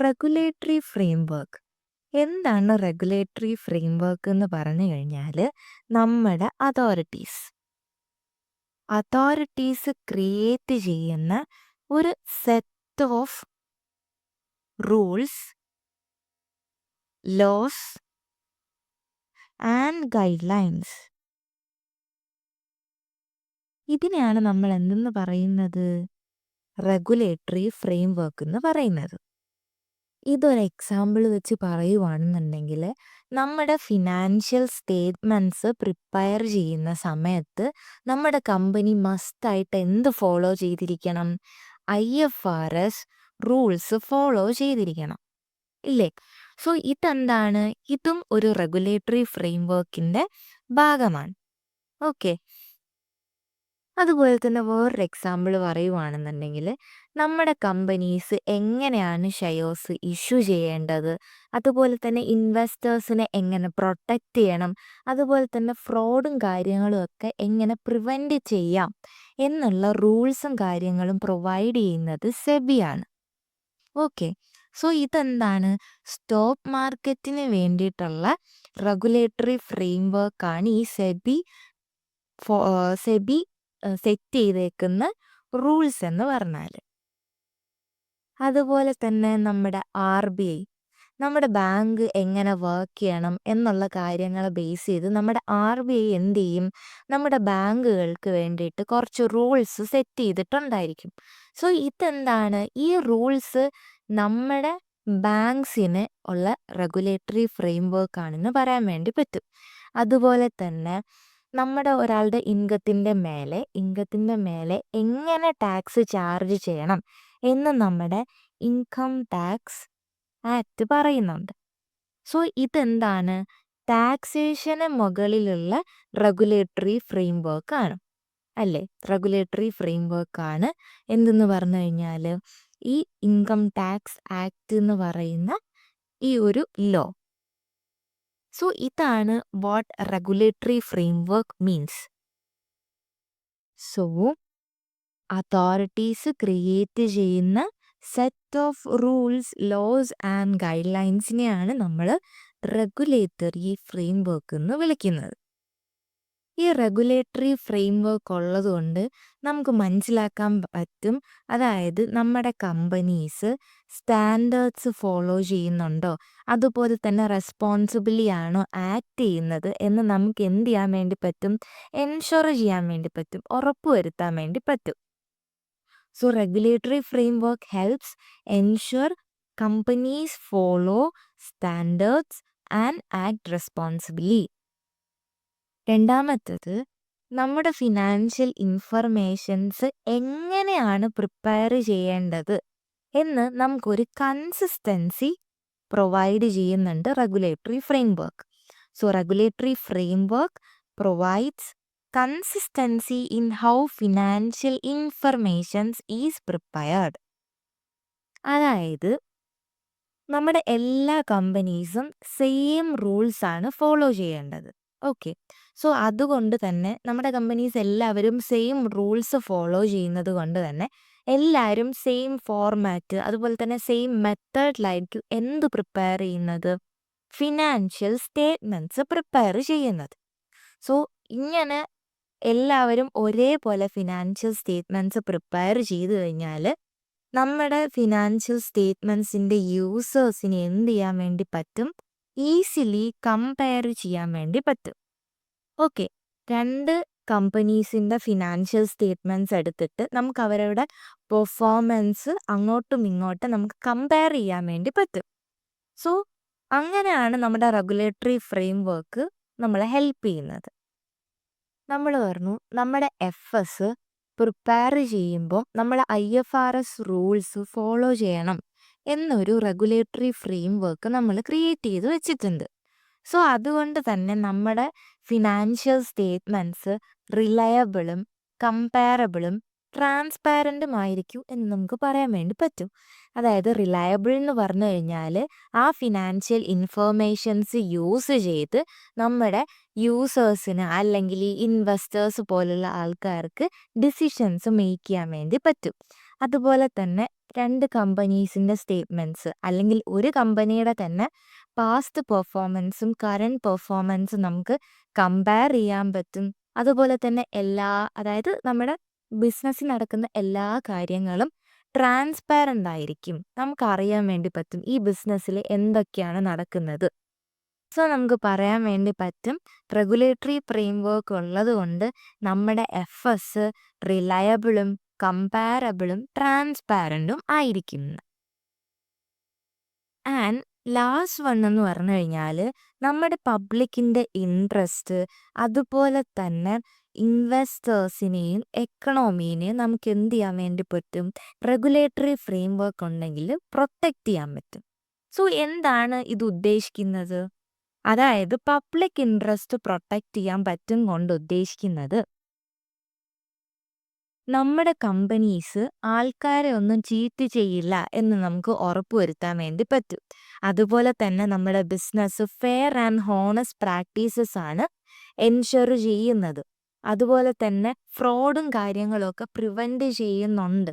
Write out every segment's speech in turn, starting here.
Regulatory framework. എന്താണ് regulatory framework എന്ന് പറഞ്ഞു കഴിഞ്ഞാൽ നമ്മുടെ അതോറിറ്റീസ് ക്രിയേറ്റ് ചെയ്യുന്ന ഒരു set of rules, laws and guidelines. ഇതിനെയാണ് നമ്മൾ എന്തെന്ന് പറയുന്നത്? റെഗുലേറ്ററി ഫ്രെയിംവർക്ക് എന്ന് പറയുന്നത്. ഇതൊരു എക്സാമ്പിൾ വെച്ച് പറയുവാണെന്നുണ്ടെങ്കിൽ, നമ്മുടെ ഫിനാൻഷ്യൽ സ്റ്റേറ്റ്മെൻറ്റ്സ് പ്രിപ്പയർ ചെയ്യുന്ന സമയത്ത് നമ്മുടെ കമ്പനി മസ്റ്റായിട്ട് എന്ത് ഫോളോ ചെയ്തിരിക്കണം? IFRS റൂൾസ് ഫോളോ ചെയ്തിരിക്കണം, ഇല്ലേ? സോ ഇതെന്താണ്? ഇതും ഒരു റെഗുലേറ്ററി ഫ്രെയിംവർക്കിൻ്റെ ഭാഗമാണ്. ഓക്കെ. അതുപോലെ തന്നെ വേറൊരു എക്സാമ്പിൾ പറയുവാണെന്നുണ്ടെങ്കിൽ, നമ്മുടെ കമ്പനീസ് എങ്ങനെയാണ് ഷെയർസ് ഇഷ്യൂ ചെയ്യേണ്ടത്, അതുപോലെ തന്നെ ഇൻവെസ്റ്റേഴ്സിനെ എങ്ങനെ പ്രൊട്ടക്റ്റ് ചെയ്യണം, അതുപോലെ തന്നെ ഫ്രോഡും കാര്യങ്ങളും ഒക്കെ എങ്ങനെ പ്രിവെൻറ്റ് ചെയ്യാം എന്നുള്ള റൂൾസും കാര്യങ്ങളും പ്രൊവൈഡ് ചെയ്യുന്നത് സെബിയാണ്. ഓക്കെ. സോ ഇതെന്താണ്? സ്റ്റോക്ക് മാർക്കറ്റിന് വേണ്ടിയിട്ടുള്ള റെഗുലേറ്ററി ഫ്രെയിംവർക്കാണ് ഈ സെബി സെറ്റ് ചെയ്തേക്കുന്ന റൂൾസ് എന്ന് പറഞ്ഞാൽ. അതുപോലെ തന്നെ നമ്മുടെ RBI, നമ്മുടെ ബാങ്ക് എങ്ങനെ വർക്ക് ചെയ്യണം എന്നുള്ള കാര്യങ്ങൾ ബേസ് ചെയ്ത് നമ്മുടെ RBI എന്ത് ചെയ്യും? നമ്മുടെ ബാങ്കുകൾക്ക് വേണ്ടിയിട്ട് കുറച്ച് റൂൾസ് സെറ്റ് ചെയ്തിട്ടുണ്ടായിരിക്കും. സോ ഇതെന്താണ്? ഈ റൂൾസ് നമ്മുടെ ബാങ്ക്സിന് ഉള്ള റെഗുലേറ്ററി ഫ്രെയിംവർക്കാണെന്ന് പറയാൻ വേണ്ടി പറ്റും. അതുപോലെ തന്നെ നമ്മുടെ ഒരാളുടെ ഇൻകത്തിൻ്റെ മേലെ എങ്ങനെ ടാക്സ് ചാർജ് ചെയ്യണം എന്ന് നമ്മുടെ ഇൻകം ടാക്സ് ആക്ട് പറയുന്നുണ്ട്. സോ ഇതെന്താണ്? ടാക്സേഷന് മുകളിലുള്ള റെഗുലേറ്ററി ഫ്രെയിംവർക്കാണ്, അല്ലേ? റെഗുലേറ്ററി ഫ്രെയിംവർക്കാണ് എന്തെന്ന് പറഞ്ഞു കഴിഞ്ഞാൽ ഈ ഇൻകം ടാക്സ് ആക്ട് എന്ന് പറയുന്ന ഈ ഒരു ലോ. സോ ഇതാണ് what regulatory framework means. So authorities create ചെയ്യുന്ന set of rules, laws and guide ലൈൻസിനെയാണ് നമ്മൾ റെഗുലേറ്ററി ഫ്രെയിംവർക്ക് എന്ന് വിളിക്കുന്നത്. ഈ റെഗുലേറ്ററി ഫ്രെയിംവർക്ക് ഉള്ളതുകൊണ്ട് നമുക്ക് മനസ്സിലാക്കാൻ പറ്റും, അതായത് നമ്മുടെ കമ്പനീസ് സ്റ്റാൻഡേർഡ്സ് ഫോളോ ചെയ്യുന്നുണ്ടോ, അതുപോലെ തന്നെ റെസ്പോൺസിബിളി ആണോ ആക്ട് ചെയ്യുന്നത് എന്ന് നമുക്ക് എന്ത് ചെയ്യാൻ വേണ്ടി പറ്റും? എൻഷുർ ചെയ്യാൻ വേണ്ടി പറ്റും, ഉറപ്പുവരുത്താൻ വേണ്ടി പറ്റും. So regulatory framework helps ensure companies follow standards and act responsibly. രണ്ടാമത്തത്, നമ്മുടെ ഫിനാൻഷ്യൽ ഇൻഫർമേഷൻസ് എങ്ങനെയാണ് പ്രിപ്പയർ ചെയ്യേണ്ടത് എന്ന് നമുക്കൊരു കൺസിസ്റ്റൻസി പ്രൊവൈഡ് ചെയ്യുന്നുണ്ട് regulatory framework. So regulatory framework provides consistency in how financial informations is prepared. അതായത് നമ്മുടെ എല്ലാ കമ്പനീസും സെയിം റൂൾസാണ് ഫോളോ ചെയ്യേണ്ടത്. ഓക്കെ. സോ അതുകൊണ്ട് തന്നെ നമ്മുടെ കമ്പനീസ് എല്ലാവരും സെയിം റൂൾസ് ഫോളോ ചെയ്യുന്നത് കൊണ്ട് തന്നെ എല്ലാവരും സെയിം ഫോർമാറ്റ്, അതുപോലെ തന്നെ സെയിം മെത്തേഡിലായിരിക്കും എന്ത് പ്രിപ്പയർ ചെയ്യുന്നത്? ഫിനാൻഷ്യൽ സ്റ്റേറ്റ്മെൻറ്റ്സ് പ്രിപ്പയർ ചെയ്യുന്നത്. സോ ഇങ്ങനെ എല്ലാവരും ഒരേപോലെ ഫിനാൻഷ്യൽ സ്റ്റേറ്റ്മെൻറ്റ്സ് പ്രിപ്പയർ ചെയ്ത് കഴിഞ്ഞാൽ നമ്മുടെ ഫിനാൻഷ്യൽ സ്റ്റേറ്റ്മെൻറ്റ്സിൻ്റെ യൂസേഴ്സിന് എന്ത് ചെയ്യാൻ വേണ്ടി പറ്റും? ഈസിലി കമ്പയർ ചെയ്യാൻ വേണ്ടി പറ്റും. ഓക്കെ. രണ്ട് കമ്പനീസിൻ്റെ ഫിനാൻഷ്യൽ സ്റ്റേറ്റ്മെൻറ്റ്സ് എടുത്തിട്ട് നമുക്ക് അവരുടെ പെർഫോമൻസ് അങ്ങോട്ടും ഇങ്ങോട്ടും നമുക്ക് കമ്പയർ ചെയ്യാൻ വേണ്ടി പറ്റും. സോ അങ്ങനെയാണ് നമ്മുടെ റെഗുലേറ്ററി ഫ്രെയിംവർക്ക് നമ്മളെ ഹെൽപ്പ് ചെയ്യുന്നത്. നമ്മൾ പറഞ്ഞു നമ്മുടെ FS പ്രിപ്പയർ ചെയ്യുമ്പോൾ നമ്മൾ IFRS റൂൾസ് ഫോളോ ചെയ്യണം എന്നൊരു റെഗുലേറ്ററി ഫ്രെയിംവർക്ക് നമ്മൾ ക്രിയേറ്റ് ചെയ്ത് വെച്ചിട്ടുണ്ട്. സോ അതുകൊണ്ട് തന്നെ നമ്മുടെ ഫിനാൻഷ്യൽ സ്റ്റേറ്റ്മെൻറ്റ്സ് റിലയബിളും കമ്പയറബിളും ട്രാൻസ്പാരൻറ്റുമായിരിക്കും എന്ന് നമുക്ക് പറയാൻ വേണ്ടി പറ്റും. അതായത് റിലയബിൾ എന്ന് പറഞ്ഞു കഴിഞ്ഞാൽ ആ ഫിനാൻഷ്യൽ ഇൻഫർമേഷൻസ് യൂസ് ചെയ്ത് നമ്മുടെ യൂസേഴ്സിന് അല്ലെങ്കിൽ ഈ ഇൻവെസ്റ്റേഴ്സ് പോലുള്ള ആൾക്കാർക്ക് ഡിസിഷൻസ് മേക്ക് ചെയ്യാൻ വേണ്ടി പറ്റും. അതുപോലെ തന്നെ 2 കമ്പനീസിൻ്റെ സ്റ്റേറ്റ്മെൻറ്റ്സ് അല്ലെങ്കിൽ ഒരു കമ്പനിയുടെ തന്നെ പാസ്റ്റ് പെർഫോമൻസും കറണ്ട് പെർഫോമൻസും നമുക്ക് കമ്പയർ ചെയ്യാൻ പറ്റും. അതുപോലെ തന്നെ അതായത് നമ്മുടെ ബിസിനസ്സിൽ നടക്കുന്ന എല്ലാ കാര്യങ്ങളും ട്രാൻസ്പാരൻ്റ് ആയിരിക്കും. നമുക്കറിയാൻ വേണ്ടി പറ്റും ഈ ബിസിനസ്സിൽ എന്തൊക്കെയാണ് നടക്കുന്നത്. സോ നമുക്ക് പറയാൻ വേണ്ടി പറ്റും റെഗുലേറ്ററി ഫ്രെയിംവർക്ക് ഉള്ളത് കൊണ്ട് നമ്മുടെ എഫ്എസ് റിലയബിളും കമ്പാരബിളും ട്രാൻസ്പാരൻറ്റും ആയിരിക്കും. ആൻഡ് ലാസ്റ്റ് വൺ എന്ന് പറഞ്ഞു കഴിഞ്ഞാൽ നമ്മുടെ പബ്ലിക്കിൻ്റെ ഇൻട്രസ്റ്റ് അതുപോലെ തന്നെ ഇൻവെസ്റ്റേഴ്സിനെയും എക്കണോമീനെയും നമുക്ക് എന്ത് ചെയ്യാൻ വേണ്ടി പറ്റും, റെഗുലേറ്ററി ഫ്രെയിംവർക്ക് ഉണ്ടെങ്കിൽ പ്രൊട്ടക്റ്റ് ചെയ്യാൻ പറ്റും. സോ എന്താണ് ഇത് ഉദ്ദേശിക്കുന്നത്? അതായത് പബ്ലിക് ഇൻട്രസ്റ്റ് പ്രൊട്ടക്റ്റ് ചെയ്യാൻ പറ്റും കൊണ്ട് ഉദ്ദേശിക്കുന്നത് നമ്മുടെ കമ്പനീസ് ആൾക്കാരെ ഒന്നും ചീറ്റ് ചെയ്യില്ല എന്ന് നമുക്ക് ഉറപ്പുവരുത്താൻ വേണ്ടി പറ്റും. അതുപോലെ തന്നെ നമ്മുടെ business fair and honest practices ആണ് എൻഷുർ ചെയ്യുന്നത്. അതുപോലെ തന്നെ ഫ്രോഡും കാര്യങ്ങളൊക്കെ പ്രിവെൻറ്റ് ചെയ്യുന്നുണ്ട്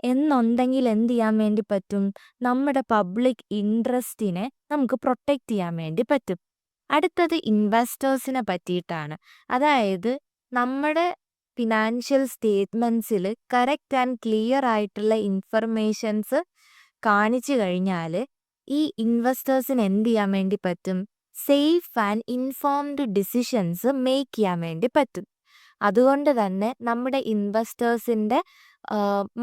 എന്നുണ്ടെങ്കിൽ എന്ത് ചെയ്യാൻ വേണ്ടി പറ്റും, നമ്മുടെ പബ്ലിക് ഇൻട്രസ്റ്റിനെ നമുക്ക് പ്രൊട്ടക്റ്റ് ചെയ്യാൻ വേണ്ടി പറ്റും. അടുത്തത് ഇൻവെസ്റ്റേഴ്സിനെ പറ്റിയിട്ടാണ്. അതായത് നമ്മുടെ ഫിനാൻഷ്യൽ സ്റ്റേറ്റ്മെൻറ്റ്സിൽ കറക്റ്റ് ആൻഡ് ക്ലിയർ ആയിട്ടുള്ള ഇൻഫർമേഷൻസ് കാണിച്ചു കഴിഞ്ഞാൽ ഈ ഇൻവെസ്റ്റേഴ്സിന് എന്ത് ചെയ്യാൻ വേണ്ടി പറ്റും, safe and informed decisions make ചെയ്യാൻ വേണ്ടി പറ്റും. അതുകൊണ്ട് തന്നെ നമ്മുടെ ഇൻവെസ്റ്റേഴ്സിൻ്റെ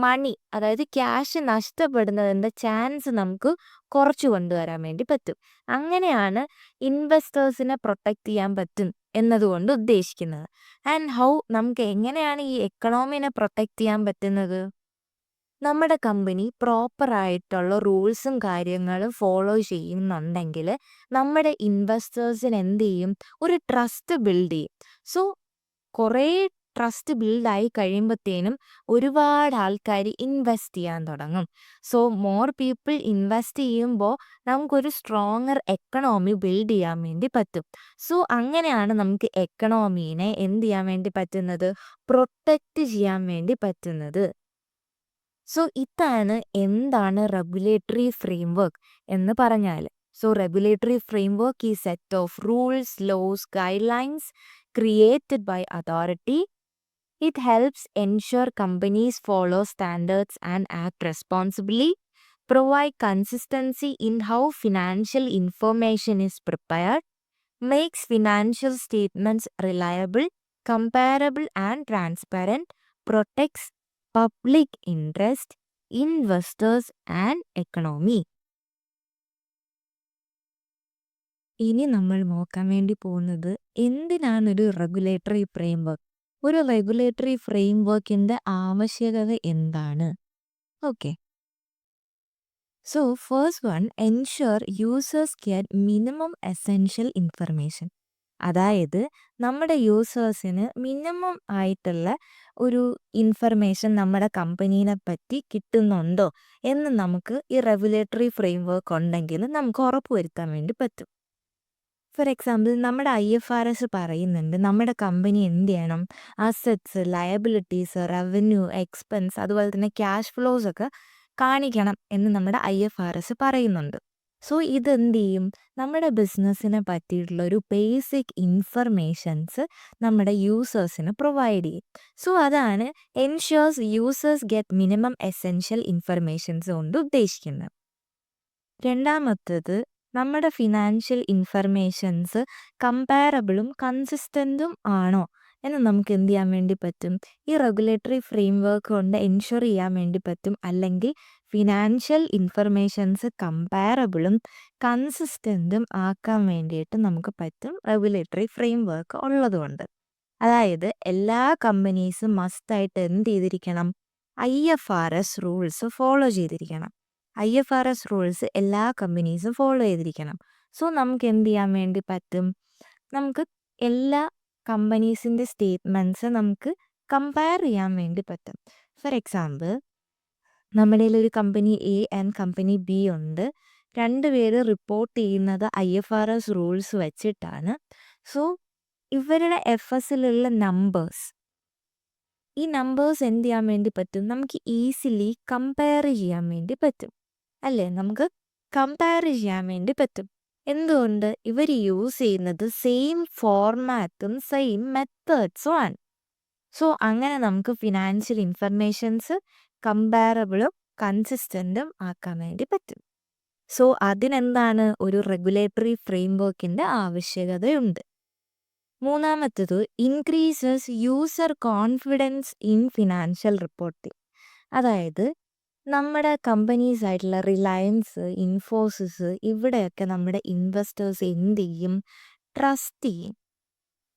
മണി അതായത് ക്യാഷ് നഷ്ടപ്പെടുന്നതിൻ്റെ ചാൻസ് നമുക്ക് കുറച്ചു കൊണ്ടുവരാൻ വേണ്ടി പറ്റും. അങ്ങനെയാണ് ഇൻവെസ്റ്റേഴ്സിനെ പ്രൊട്ടക്റ്റ് ചെയ്യാൻ പറ്റും എന്നതുകൊണ്ട് ഉദ്ദേശിക്കുന്നത്. ആൻഡ് ഹൗ നമുക്ക് എങ്ങനെയാണ് ഈ എക്കണോമിനെ പ്രൊട്ടക്റ്റ് ചെയ്യാൻ പറ്റുന്നത്? നമ്മുടെ കമ്പനി പ്രോപ്പറായിട്ടുള്ള റൂൾസും കാര്യങ്ങളും ഫോളോ ചെയ്യുന്നുണ്ടെങ്കിൽ നമ്മുടെ ഇൻവെസ്റ്റേഴ്സിന് എന്ത് ചെയ്യും, ഒരു ട്രസ്റ്റ് ബിൽഡ് ചെയ്യും. സോ കുറേ ട്രസ്റ്റ് ബിൽഡായി കഴിയുമ്പോഴത്തേനും ഒരുപാട് ആൾക്കാർ ഇൻവെസ്റ്റ് ചെയ്യാൻ തുടങ്ങും. സോ മോർ പീപ്പിൾ ഇൻവെസ്റ്റ് ചെയ്യുമ്പോൾ നമുക്കൊരു സ്ട്രോങ്ങർ എക്കണോമി ബിൽഡ് ചെയ്യാൻ വേണ്ടി പറ്റും. സോ അങ്ങനെയാണ് നമുക്ക് എക്കണോമീനെ എന്ത് ചെയ്യാൻ വേണ്ടി പറ്റുന്നത്, പ്രൊട്ടക്റ്റ് ചെയ്യാൻ വേണ്ടി പറ്റുന്നത്. സോ ഇതാണ് എന്താണ് റെഗുലേറ്ററി ഫ്രെയിംവർക്ക് എന്ന് പറഞ്ഞാൽ. സോ റെഗുലേറ്ററി ഫ്രെയിംവർക്ക് ഈ set of rules, laws, guidelines created by authority. It helps ensure companies follow standards and act responsibly, provide consistency in how financial information is prepared, makes financial statements reliable, comparable and transparent, protects public interest, investors and economy. ഇനി നമ്മൾ നോക്കാൻ വേണ്ടി പോകുന്നത് എന്തിനാണൊരു regulatory framework, ഒരു regulatory ഫ്രെയിംവർക്കിൻ്റെ ആവശ്യകത എന്താണ്? Okay, so first one, ensure users get minimum essential information. അതായത് നമ്മുടെ യൂസേഴ്സിന് മിനിമം ആയിട്ടുള്ള ഒരു ഇൻഫർമേഷൻ നമ്മുടെ കമ്പനീനെ പറ്റി കിട്ടുന്നുണ്ടോ എന്ന് നമുക്ക് ഈ റെഗുലേറ്ററി ഫ്രെയിംവർക്ക് ഉണ്ടെങ്കിൽ നമുക്ക് ഉറപ്പുവരുത്താൻ വേണ്ടി പറ്റും. ഫോർ എക്സാമ്പിൾ നമ്മുടെ IFRS പറയുന്നുണ്ട് നമ്മുടെ കമ്പനി എന്ത് ചെയ്യണം, അസറ്റ്സ്, ലയബിലിറ്റീസ്, റവന്യൂ, എക്സ്പെൻസ് അതുപോലെ തന്നെ ക്യാഷ് ഫ്ലോസ് ഒക്കെ കാണിക്കണം എന്ന് നമ്മുടെ IFRS പറയുന്നുണ്ട്. സോ ഇതെന്ത് ചെയ്യും, നമ്മുടെ ബിസിനസ്സിനെ പറ്റിയിട്ടുള്ള ഒരു ബേസിക് ഇൻഫർമേഷൻസ് നമ്മുടെ യൂസേഴ്സിന് പ്രൊവൈഡ് ചെയ്യും. സോ അതാണ് ensures users get minimum essential informations കൊണ്ട് ഉദ്ദേശിക്കുന്നത്. രണ്ടാമത്തത്, നമ്മുടെ ഫിനാൻഷ്യൽ ഇൻഫർമേഷൻസ് കമ്പാരബിളും കൺസിസ്റ്റൻറ്റും ആണോ എന്ന് നമുക്ക് എന്ത് ചെയ്യാൻ വേണ്ടി പറ്റും, ഈ റെഗുലേറ്ററി ഫ്രെയിംവർക്ക് കൊണ്ട് എൻഷുർ ചെയ്യാൻ വേണ്ടി പറ്റും. അല്ലെങ്കിൽ ഫിനാൻഷ്യൽ ഇൻഫർമേഷൻസ് കമ്പാരബിളും കൺസിസ്റ്റൻറ്റും ആക്കാൻ വേണ്ടിയിട്ട് നമുക്ക് പറ്റും റെഗുലേറ്ററി ഫ്രെയിംവർക്ക് ഉള്ളതുകൊണ്ട്. അതായത് എല്ലാ കമ്പനീസും മസ്റ്റായിട്ട് എന്ത് ചെയ്തിരിക്കണം, IFRS റൂൾസ് ഫോളോ ചെയ്തിരിക്കണം. IFRS റൂൾസ് എല്ലാ കമ്പനീസും ഫോളോ ചെയ്തിരിക്കണം. സോ നമുക്ക് എന്ത് ചെയ്യാൻ വേണ്ടി പറ്റും, നമുക്ക് എല്ലാ കമ്പനീസിൻ്റെ സ്റ്റേറ്റ്മെൻറ്റ്സ് നമുക്ക് കമ്പയർ ചെയ്യാൻ വേണ്ടി പറ്റും. ഫോർ എക്സാമ്പിൾ, നമ്മുടെ ഒരു company A and company B ഉണ്ട്. രണ്ടുപേര് റിപ്പോർട്ട് ചെയ്യുന്നത് IFRS റൂൾസ് വെച്ചിട്ടാണ്. സോ ഇവരുടെ FSലുള്ള നമ്പേഴ്സ് ഈ നമ്പേഴ്സ് എന്ത് ചെയ്യാൻ വേണ്ടി പറ്റും? നമുക്ക് ഈസിലി കമ്പയർ ചെയ്യാൻ വേണ്ടി പറ്റും. അല്ലേ? നമുക്ക് കമ്പയർ ചെയ്യാൻ വേണ്ടി പറ്റും. എന്തുകൊണ്ട്? ഇവർ യൂസ് ചെയ്യുന്നത് സെയിം ഫോർമാറ്റും സെയിം മെത്തേഡ്സും ആണ്. സോ അങ്ങനെ നമുക്ക് ഫിനാൻഷ്യൽ ഇൻഫർമേഷൻസ് കമ്പാരബിളും കൺസിസ്റ്റൻറ്റും ആക്കാൻ വേണ്ടി പറ്റും. സോ അതിനെന്താണ്? ഒരു റെഗുലേറ്ററി ഫ്രെയിംവർക്കിൻ്റെ ആവശ്യകതയുണ്ട്. മൂന്നാമത്തത് increases user confidence in financial reporting. അതായത് നമ്മുടെ കമ്പനീസ് ആയിട്ടുള്ള റിലയൻസ്, ഇൻഫോസിസ് ഇവിടെയൊക്കെ നമ്മുടെ ഇൻവെസ്റ്റേഴ്സ് എന്ത് ചെയ്യും? ട്രസ്റ്റ് ചെയ്യും.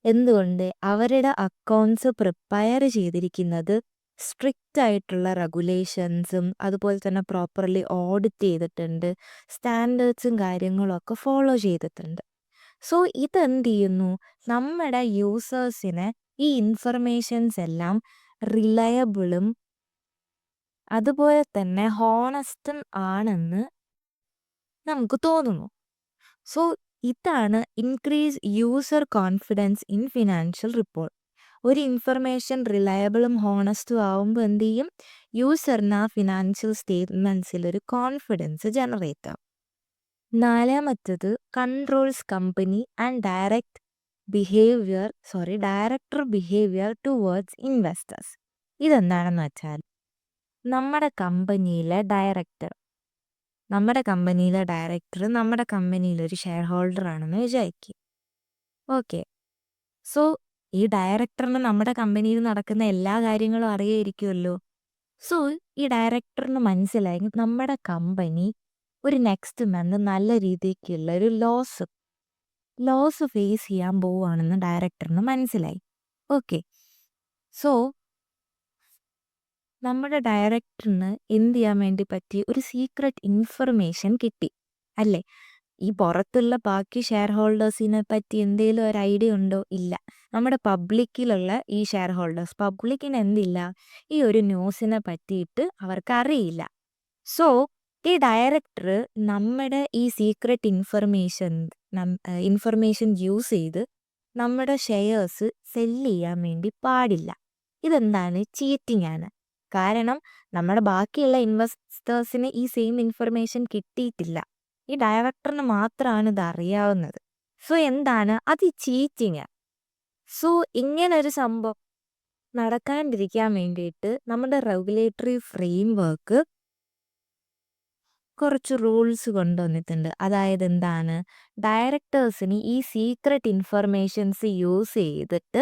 എന്തുകൊണ്ട്? അവരുടെ അക്കൗണ്ട്സ് പ്രിപ്പയർ ചെയ്തിരിക്കുന്നത് സ്ട്രിക്റ്റ് ആയിട്ടുള്ള റെഗുലേഷൻസും അതുപോലെ തന്നെ പ്രോപ്പർലി ഓഡിറ്റ് ചെയ്തിട്ടുണ്ട്, സ്റ്റാൻഡേർഡ്സും കാര്യങ്ങളും ഒക്കെ ഫോളോ ചെയ്തിട്ടുണ്ട്. സോ ഇതെന്ത് ചെയ്യുന്നു? നമ്മുടെ യൂസേഴ്സിന് ഈ ഇൻഫർമേഷൻസ് എല്ലാം റിലയബിളും അതുപോലെ തന്നെ ഹോണസ്റ്റും ആണെന്ന് നമുക്ക് തോന്നുന്നു. സോ ഇതാണ് increase user confidence in financial report. ഒരു ഇൻഫർമേഷൻ റിലയബിളും ഹോണസ്റ്റും ആവുമ്പോൾ എന്ത് ചെയ്യും? യൂസറിന് ആ ഫിനാൻഷ്യൽ സ്റ്റേറ്റ്മെൻറ്റ്സിൽ ഒരു കോൺഫിഡൻസ് ജനറേറ്റ് ആവും. നാലാമത്തത് controls company and director behaviour towards investors. ഇതെന്താണെന്ന് വെച്ചാൽ നമ്മുടെ കമ്പനിയിലെ ഡയറക്ടർ നമ്മുടെ കമ്പനിയിലൊരു ഷെയർ ഹോൾഡർ ആണെന്ന് വിചാരിക്കും. ഓക്കെ. സോ ഈ ഡയറക്ടറിന് നമ്മുടെ കമ്പനിയിൽ നടക്കുന്ന എല്ലാ കാര്യങ്ങളും അറിയായിരിക്കുമല്ലോ. സോ ഈ ഡയറക്ടറിന് മനസ്സിലായി നമ്മുടെ കമ്പനി ഒരു നെക്സ്റ്റ് മന്ത് നല്ല രീതിക്കുള്ള ഒരു ലോസ് ഫേസ് ചെയ്യാൻ പോവുകയാണെന്ന് ഡയറക്ടറിന് മനസ്സിലായി. ഓക്കെ. സോ നമ്മുടെ ഡയറക്ടറിന് എന്ത് ചെയ്യാൻ വേണ്ടി പറ്റി? ഒരു സീക്രട്ട് ഇൻഫർമേഷൻ കിട്ടി, അല്ലേ? ഈ പുറത്തുള്ള ബാക്കി ഷെയർ ഹോൾഡേഴ്സിനെ പറ്റി എന്തെങ്കിലും ഒരു ഐഡിയ ഉണ്ടോ? ഇല്ല. നമ്മുടെ പബ്ലിക്കിലുള്ള ഈ ഷെയർ ഹോൾഡേഴ്സ്, പബ്ലിക്കിന് എന്തില്ല? ഈ ഒരു ന്യൂസിനെ പറ്റിയിട്ട് അവർക്ക് അറിയില്ല. സോ ഈ ഡയറക്ടർ നമ്മുടെ ഈ സീക്രട്ട് ഇൻഫർമേഷൻ യൂസ് ചെയ്ത് നമ്മുടെ ഷെയർസ് സെല്ല് ചെയ്യാൻ വേണ്ടി പാടില്ല. ഇതെന്താണ്? ചീറ്റിംഗ് ആണ്. കാരണം നമ്മുടെ ബാക്കിയുള്ള ഇൻവെസ്റ്റേഴ്സിന് ഈ സെയിം ഇൻഫർമേഷൻ കിട്ടിയിട്ടില്ല. ഈ ഡയറക്ടറിന് മാത്രമാണ് ഇത് അറിയാവുന്നത്. സോ എന്താണ്? അത് ചീറ്റിംഗ്. സോ ഇങ്ങനൊരു സംഭവം നടക്കാണ്ടിരിക്കാൻ വേണ്ടിയിട്ട് നമ്മുടെ റെഗുലേറ്ററി ഫ്രെയിംവർക്ക് കുറച്ച് റൂൾസ് കൊണ്ടുവന്നിട്ടുണ്ട്. അതായത് എന്താണ്? ഡയറക്ടേഴ്സിന് ഈ സീക്രട്ട് ഇൻഫർമേഷൻസ് യൂസ് ചെയ്തിട്ട്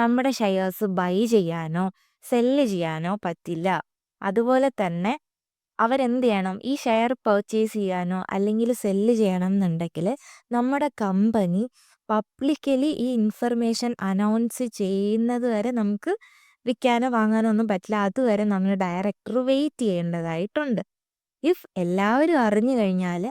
നമ്മുടെ ഷെയർസ് ബൈ ചെയ്യാനോ സെല്ല് ചെയ്യാനോ പറ്റില്ല. അതുപോലെ തന്നെ അവരെന്ത് ചെയ്യണം? ഈ ഷെയർ പർച്ചേസ് ചെയ്യാനോ അല്ലെങ്കിൽ സെല്ല് ചെയ്യണം എന്നുണ്ടെങ്കിൽ നമ്മുടെ കമ്പനി പബ്ലിക്കലി ഈ ഇൻഫർമേഷൻ അനൗൺസ് ചെയ്യുന്നത് വരെ നമുക്ക് വിൽക്കാനോ വാങ്ങാനോ ഒന്നും പറ്റില്ല. അതുവരെ നമ്മൾ ഡയറക്ടർ വെയിറ്റ് ചെയ്യേണ്ടതായിട്ടുണ്ട്. ഇഫ് എല്ലാവരും അറിഞ്ഞു കഴിഞ്ഞാൽ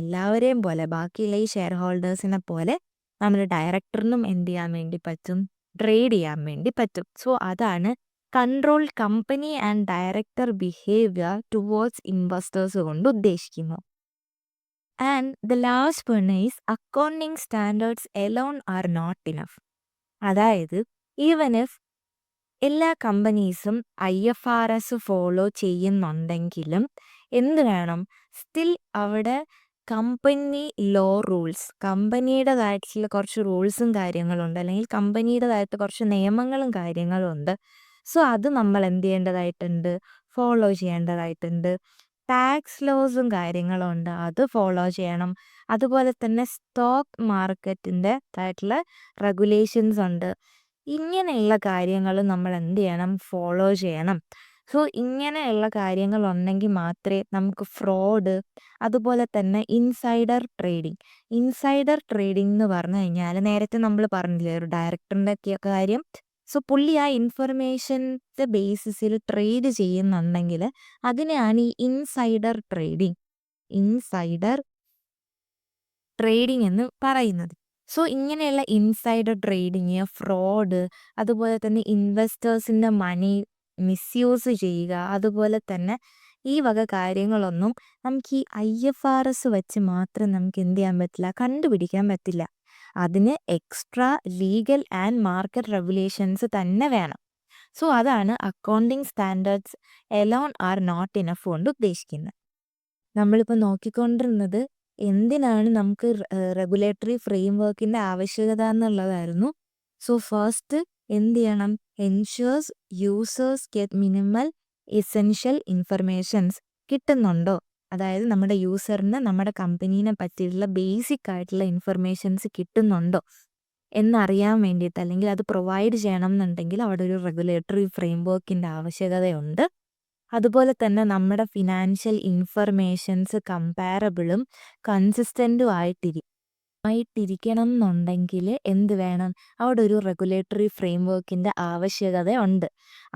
എല്ലാവരെയും പോലെ ബാക്കിയുള്ള ഈ ഷെയർ ഹോൾഡേഴ്സിനെ പോലെ നമ്മൾ ഡയറക്ടറിനും എന്ത് ചെയ്യാൻ വേണ്ടി പറ്റും? ട്രേഡ് ചെയ്യാൻ വേണ്ടി പറ്റും. സോ അതാണ് control company and director behaviour towards investors കൊണ്ട് ഉദ്ദേശിക്കുന്നത്. And the last one is accounting standards alone are not enough. അതായത് ഈവൻ ഇഫ് എല്ലാ കമ്പനീസും IFRS ഫോളോ ചെയ്യുന്നുണ്ടെങ്കിലും എന്ത് വേണം? സ്റ്റിൽ അവിടെ കമ്പനി റൂൾസ്, കമ്പനിയുടേതായിട്ടുള്ള കുറച്ച് റൂൾസും കാര്യങ്ങളുണ്ട്, അല്ലെങ്കിൽ കമ്പനിയുടേതായിട്ട് കുറച്ച് നിയമങ്ങളും കാര്യങ്ങളും ഉണ്ട്. സോ അത് നമ്മൾ എന്ത് ചെയ്യേണ്ടതായിട്ടുണ്ട്? ഫോളോ ചെയ്യേണ്ടതായിട്ടുണ്ട്. ടാക്സ് ലോസും കാര്യങ്ങളും ഉണ്ട്, അത് ഫോളോ ചെയ്യണം. അതുപോലെ തന്നെ സ്റ്റോക്ക് മാർക്കറ്റിൻ്റെ ആയിട്ടുള്ള റെഗുലേഷൻസ് ഉണ്ട്. ഇങ്ങനെയുള്ള കാര്യങ്ങൾ നമ്മൾ എന്ത് ചെയ്യണം? ഫോളോ ചെയ്യണം. സോ ഇങ്ങനെയുള്ള കാര്യങ്ങൾ ഉണ്ടെങ്കിൽ മാത്രമേ നമുക്ക് ഫ്രോഡ്, അതുപോലെ തന്നെ ഇൻസൈഡർ ട്രേഡിംഗ് എന്ന് പറഞ്ഞു കഴിഞ്ഞാൽ നേരത്തെ നമ്മൾ പറഞ്ഞില്ലേ ഒരു ഡയറക്ടറിൻ്റെ കാര്യം. സോ പുള്ളി ആ ഇൻഫർമേഷൻ്റെ ബേസിസിൽ ട്രേഡ് ചെയ്യുന്നുണ്ടെങ്കിൽ അതിനെയാണ് ഈ ഇൻസൈഡർ ട്രേഡിംഗ് എന്ന് പറയുന്നത്. സോ ഇങ്ങനെയുള്ള ഇൻസൈഡർ ട്രേഡിങ്, ഫ്രോഡ്, അതുപോലെ തന്നെ ഇൻവെസ്റ്റേഴ്സിൻ്റെ മണി മിസ്യൂസ് ചെയ്യുക, അതുപോലെ തന്നെ ഈ വക കാര്യങ്ങളൊന്നും നമുക്ക് ഈ IFRS വെച്ച് മാത്രം നമുക്ക് എന്ത് ചെയ്യാൻ പറ്റില്ല? കണ്ടുപിടിക്കാൻ പറ്റില്ല. അതിന് extra legal and market regulations തന്നെ വേണം. സോ അതാണ് accounting standards alone are not enough കൊണ്ട് ഉദ്ദേശിക്കുന്നത്. നമ്മളിപ്പോൾ നോക്കിക്കൊണ്ടിരുന്നത് എന്തിനാണ് നമുക്ക് റെഗുലേറ്ററി ഫ്രെയിം വർക്കിൻ്റെ ആവശ്യകത എന്നുള്ളതായിരുന്നു. സോ ഫസ്റ്റ് എന്ത് ചെയ്യണം? Ensures users get minimal essential informations കിട്ടുന്നുണ്ടോ, അതായത് നമ്മുടെ യൂസറിന് നമ്മുടെ കമ്പനീനെ പറ്റിയിട്ടുള്ള ബേസിക് ആയിട്ടുള്ള ഇൻഫർമേഷൻസ് കിട്ടുന്നുണ്ടോ എന്നറിയാൻ വേണ്ടിയിട്ട്, അല്ലെങ്കിൽ അത് പ്രൊവൈഡ് ചെയ്യണം എന്നുണ്ടെങ്കിൽ അവിടെ ഒരു റെഗുലേറ്ററി ഫ്രെയിം വർക്കിൻ്റെ ആവശ്യകതയുണ്ട്. അതുപോലെ തന്നെ നമ്മുടെ ഫിനാൻഷ്യൽ ഇൻഫർമേഷൻസ് കമ്പാരബിളും കൺസിസ്റ്റൻറ്റും ആയിട്ടിരിക്കണം എന്നുണ്ടെങ്കിൽ എന്ത് വേണം? അവിടെ ഒരു റെഗുലേറ്ററി ഫ്രെയിം വർക്കിൻ്റെ ആവശ്യകതയുണ്ട്.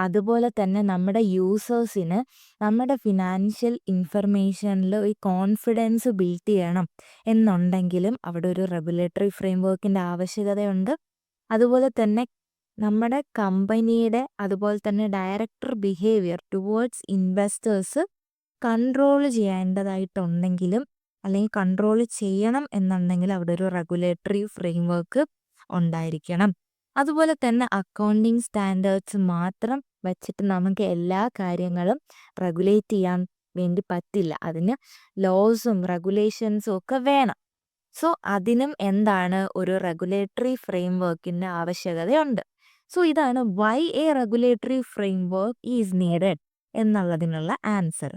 അതുപോലെ തന്നെ നമ്മുടെ യൂസേഴ്സിന് നമ്മുടെ ഫിനാൻഷ്യൽ ഇൻഫർമേഷനിൽ ഒരു കോൺഫിഡൻസ് ബിൽഡ് ചെയ്യണം എന്നുണ്ടെങ്കിലും അവിടെ ഒരു റെഗുലേറ്ററി ഫ്രെയിം വർക്കിൻ്റെ ആവശ്യകതയുണ്ട്. അതുപോലെ തന്നെ നമ്മുടെ കമ്പനിയുടെ അതുപോലെ തന്നെ director behaviour towards investors control ചെയ്യേണ്ടതായിട്ടുണ്ടെങ്കിലും അല്ലെങ്കിൽ കൺട്രോൾ ചെയ്യണം എന്നുണ്ടെങ്കിൽ അവിടെ ഒരു റെഗുലേറ്ററി ഫ്രെയിം വർക്ക് ഉണ്ടായിരിക്കണം. അതുപോലെ തന്നെ അക്കൗണ്ടിങ് സ്റ്റാൻഡേർഡ്സ് മാത്രം വെച്ചിട്ട് നമുക്ക് എല്ലാ കാര്യങ്ങളും റെഗുലേറ്റ് ചെയ്യാൻ വേണ്ടി പറ്റില്ല. അതിന് ലോസും റെഗുലേഷൻസും ഒക്കെ വേണം. സോ അതിനും എന്താണ്? ഒരു റെഗുലേറ്ററി ഫ്രെയിം വർക്കിൻ്റെ ആവശ്യകതയുണ്ട്. സോ ഇതാണ് why a regulatory framework is needed എന്നുള്ളതിനുള്ള ആൻസർ.